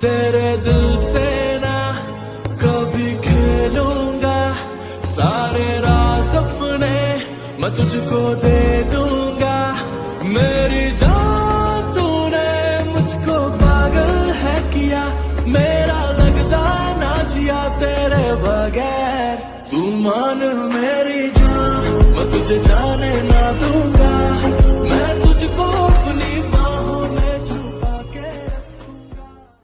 तेरे दिल से ना कभी खेलूंगा, सारे राज अपने मैं तुझको दे दूंगा। मेरी जान तूने मुझको पागल है किया, मेरा लगता ना जिया तेरे बगैर। तू मान मेरी जान, मैं तुझे जान